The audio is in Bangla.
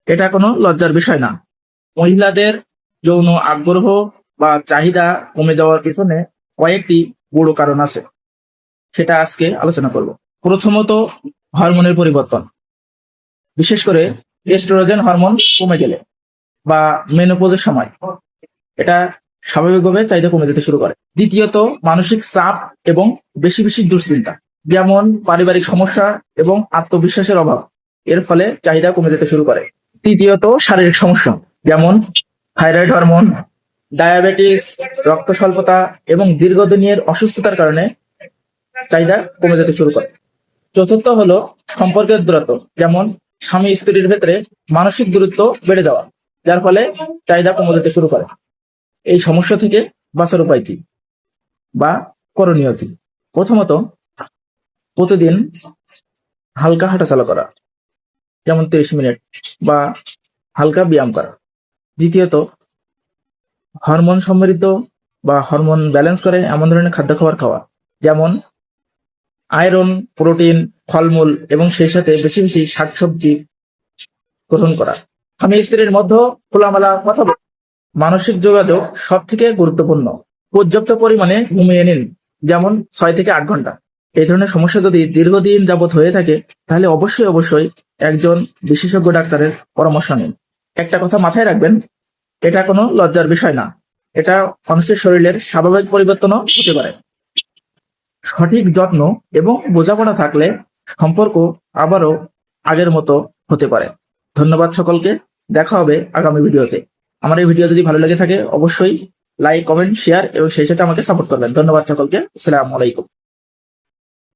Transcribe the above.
এটা কোনো লজ্জার বিষয় না। মহিলাদের যৌন আগ্রহ বা চাহিদা কমে যাওয়ার পিছনে কয়েকটি বড় কারণ আছে, সেটা আজকে আলোচনা করব। প্রথমত, হরমোনের পরিবর্তন, বিশেষ করে এস্ট্রোজেন হরমোন কমে গেলে বা মেনোপজের সময় এটা স্বাভাবিকভাবে চাহিদা কমে যেতে শুরু করে। দ্বিতীয়ত, মানসিক চাপ এবং বেশি বেশি দুশ্চিন্তা, যেমন পারিবারিক সমস্যা এবং আত্মবিশ্বাসের অভাব, এর ফলে চাহিদা কমে যেতে শুরু করে। তৃতীয়ত, শারীরিক সমস্যা, যেমন থাইরয়েড হরমোন, ডায়াবেটিস, রক্ত স্বল্পতা এবং দীর্ঘদিনের অসুস্থতার কারণে চাহিদা কমে যেতে শুরু করে। চতুর্থ হলো সম্পর্কের দূরত্ব, যেমন স্বামী স্ত্রীর ভেতরে মানসিক দূরত্ব বেড়ে যাওয়া, যার ফলে চাহিদা কমে যেতে শুরু করে। এই সমস্যা থেকে বাঁচার উপায় কি বা করণীয় কি? প্রথমত, প্রতিদিন হালকা হাঁটাচলা করা, যেমন 30 মিনিট বা হালকা ব্যায়াম করা। দ্বিতীয়ত, হরমোন সমৃদ্ধ বা হরমোন ব্যালেন্স করে এমন ধরনের খাদ্য খাবার খাওয়া, যেমন আয়রন, প্রোটিন, ফলমূল এবং সেই সাথে বেশি বেশি শাকসবজি গ্রহণ করা। স্বামী স্ত্রীর মধ্যে খোলামেলা কথা বলা। মানসিক যোগাযোগ সব থেকে গুরুত্বপূর্ণ। পর্যাপ্ত পরিমাণে ঘুমিয়ে নিন, যেমন 6 থেকে 8 ঘন্টা। এই ধরনের সমস্যা যদি দীর্ঘদিন যাবৎ হয়ে থাকে, তাহলে অবশ্যই একজন বিশেষজ্ঞ ডাক্তারের পরামর্শ নিন। একটা কথা মাথায় রাখবেন, এটা কোনো লজ্জার বিষয় না। এটা মানুষের শরীরের স্বাভাবিক পরিবর্তনও হতে পারে। সঠিক যত্ন এবং বোঝাপড়া থাকলে সম্পর্ক আবারও আগের মতো হতে পারে। ধন্যবাদ সকলকে। দেখা হবে আগামী ভিডিওতে। আমার এই ভিডিও যদি ভালো লেগে থাকে অবশ্যই লাইক, কমেন্ট, শেয়ার এবং সেই সাথে আমাকে সাপোর্ট করবেন। ধন্যবাদ সকলকে। আসসালামু আলাইকুম।